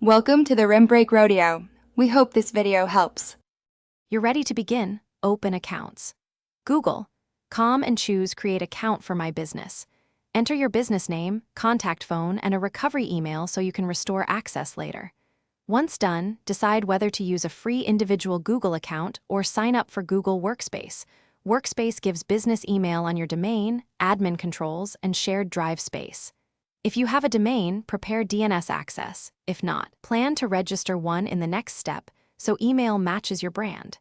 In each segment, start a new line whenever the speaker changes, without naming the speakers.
Welcome to the Rim Break Rodeo. We hope this video helps.
You're ready to begin. Open accounts. Google. Calm and choose Create Account for My Business. Enter your business name, contact phone, and a recovery email so you can restore access later. Once done, decide whether to use a free individual Google account or sign up for Google Workspace. Workspace gives business email on your domain, admin controls, and shared drive space. If you have a domain, prepare DNS access. If not, plan to register one in the next step so email matches your brand.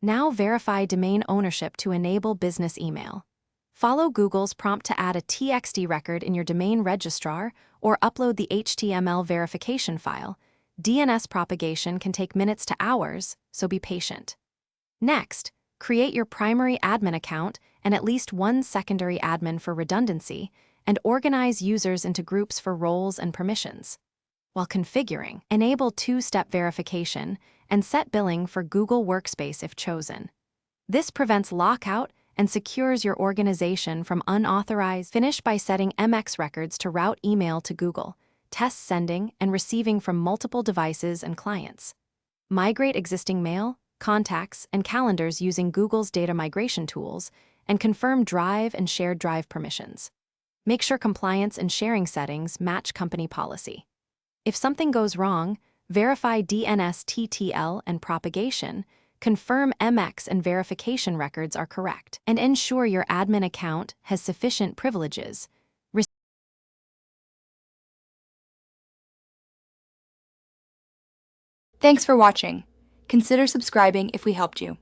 Now verify domain ownership to enable business email. Follow Google's prompt to add a TXT record in your domain registrar or upload the HTML verification file. DNS propagation can take minutes to hours, so be patient. Next, create your primary admin account and at least one secondary admin for redundancy, and organize users into groups for roles and permissions. While configuring, enable two-step verification and set billing for Google Workspace if chosen. This prevents lockout and secures your organization from unauthorized. Finish by setting MX records to route email to Google, test sending and receiving from multiple devices and clients. Migrate existing mail, contacts, and calendars using Google's data migration tools, and confirm Drive and shared drive permissions. Make sure compliance and sharing settings match company policy. If something goes wrong, verify DNS TTL and propagation, confirm MX and verification records are correct, and ensure your admin account has sufficient privileges.
Thanks for watching. Consider subscribing if we helped you.